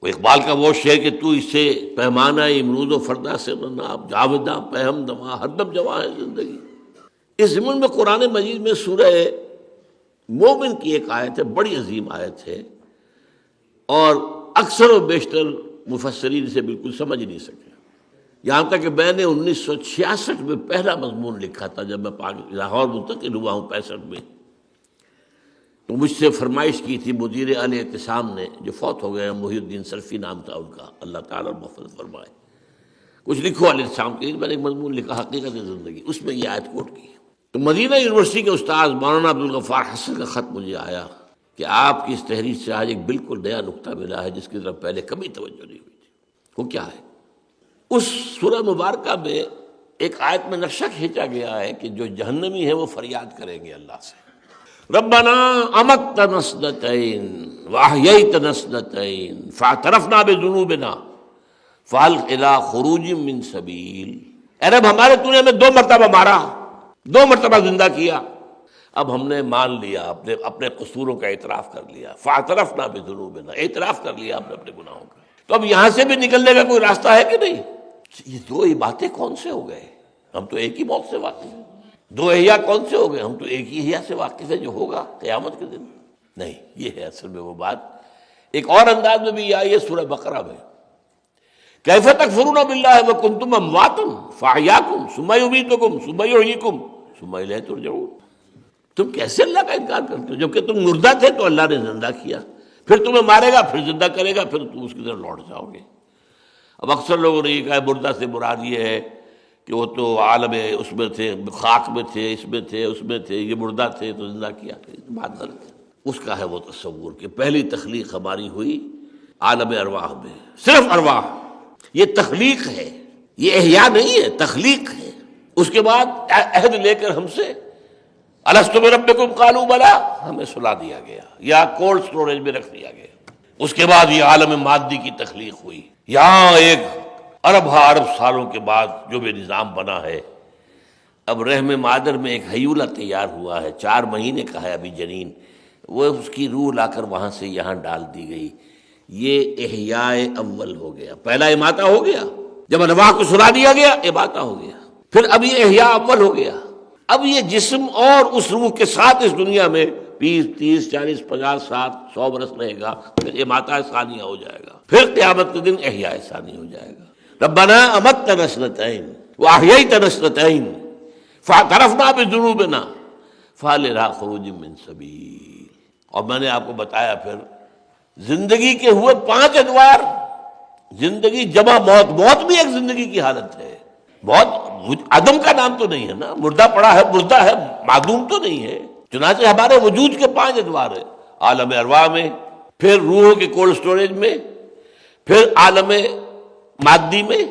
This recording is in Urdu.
وہ اقبال کا وہ شعر کہ تو اسے پیمانہ امروز و فردا سے نہ جاوداں پہم دما ہر دم جواں ہے زندگی۔ اس ضمن میں قرآن مجید میں سورہ مومن کی ایک آیت ہے، بڑی عظیم آیت ہے، اور اکثر و بیشتر مفسرین اسے بالکل سمجھ نہیں سکے، یہاں تک کہ میں نے 1966 میں پہلا مضمون لکھا تھا جب میں لاہور منتقل ہوا ہوں 65 میں، تو مجھ سے فرمائش کی تھی مدیر اعلی اعتصام نے، جو فوت ہو گئے ہیں، محی الدین سلفی نام تھا ان کا، اللہ تعالیٰ محفوظ فرمائے، کچھ لکھو اعتصام کے لیے۔ میں نے ایک مضمون لکھا حقیقت زندگی، اس میں یہ آیت کوٹ کی۔ تو مدینہ یونیورسٹی کے استاد مولانا عبدالغفار حسن کا خط مجھے آیا کہ آپ کی اس تحریر سے آج ایک بالکل نیا نقطہ ملا ہے جس کی طرف پہلے کبھی توجہ نہیں ہوئی تھی۔ وہ کیا ہے؟ اس سورہ مبارکہ میں ایک آیت میں نقشہ کھینچا گیا ہے کہ جو جہنمی ہیں وہ فریاد کریں گے اللہ سے، ربنا امتنا اثنتین واحییتنا اثنتین فاعترفنا بذنوبنا فہل الی خروج من سبیل۔ اے رب ہمارے تو نے ہمیں 2 مرتبہ مارا، 2 مرتبہ زندہ کیا، اب ہم نے مان لیا، اپنے قصوروں کا اعتراف کر لیا، فاعترفنا بذنوبنا، اعتراف کر لیا ہم نے اپنے گناہوں کا، تو اب یہاں سے بھی نکلنے کا کوئی راستہ ہے کہ نہیں؟ یہ 2 باتیں کون سے ہو گئے؟ ہم تو ایک ہی موت سے واقف ہیں۔ 2 احیا کون سے ہو گئے؟ ہم تو ایک ہی احیا سے واقف ہیں جو ہوگا قیامت کے دن۔ نہیں، یہ ہے اصل میں وہ بات۔ ایک اور انداز میں بھی یہ آئی ہے سورہ بقرہ میں، کیف تکفرون باللہ وکنتم امواتا فاحیاکم ثم یمیتکم ثم یحییکم ثم الیہ ترجعون۔ تم کیسے اللہ کا انکار کرتے ہو؟ جبکہ تم مردہ تھے تو اللہ نے زندہ کیا، پھر تمہیں مارے گا، پھر زندہ کرے گا، پھر تم اس کی طرف لوٹ جاؤ گے۔ اب اکثر لوگوں نے یہ کہا مردہ سے مراد یہ ہے کہ وہ تو عالم اس میں تھے، خاک میں تھے، اس میں تھے، اس میں تھے، یہ مردہ تھے تو زندہ کیا، بات غلط ہے۔ اس کا ہے وہ تصور کہ پہلی تخلیق ہماری ہوئی عالم ارواح میں، صرف ارواح، یہ تخلیق ہے، یہ احیا نہیں ہے، تخلیق ہے۔ اس کے بعد عہد لے کر ہم سے الست بربکم قالوا بلی، ہمیں سلا دیا گیا یا کولڈ سٹوریج میں رکھ دیا گیا۔ اس کے بعد یہ عالم مادی کی تخلیق ہوئی، یہاں ایک ارب سالوں کے بعد جو بھی نظام بنا ہے، اب رحم مادر میں ایک ہیولہ تیار ہوا ہے، 4 مہینے کا ہے ابھی جنین، وہ اس کی روح لا کر وہاں سے یہاں ڈال دی گئی۔ یہ احیاء اول ہو گیا، پہلا اماتہ ہو گیا، جب ارواح کو سلا دیا گیا اماتہ ہو گیا، پھر اب یہ احیاء اول ہو گیا۔ اب یہ جسم اور اس روح کے ساتھ اس دنیا میں 20 30 40 50 60 100 برس رہے گا، پھر اماتہ ثانیہ ہو جائے گا، پھر قیامت کے دن احیاء ثانی ہو جائے گا۔ ربنا امتنا اثنتین واحییتنا اثنتین فاعترفنا بذنوبنا فہل الی خروج من سبیل۔ اور میں نے آپ کو بتایا پھر زندگی کے ہوئے 5 ادوار، زندگی جمع موت، موت بھی ایک زندگی کی حالت ہے، موت عدم کا نام تو نہیں ہے نا، مردہ پڑا ہے، مردہ ہے، معدوم تو نہیں ہے۔ چنانچہ ہمارے وجود کے 5 ادوار ہیں، عالم ارواح میں، پھر روحوں کے کولڈ سٹوریج میں، پھر عالم مادی میں،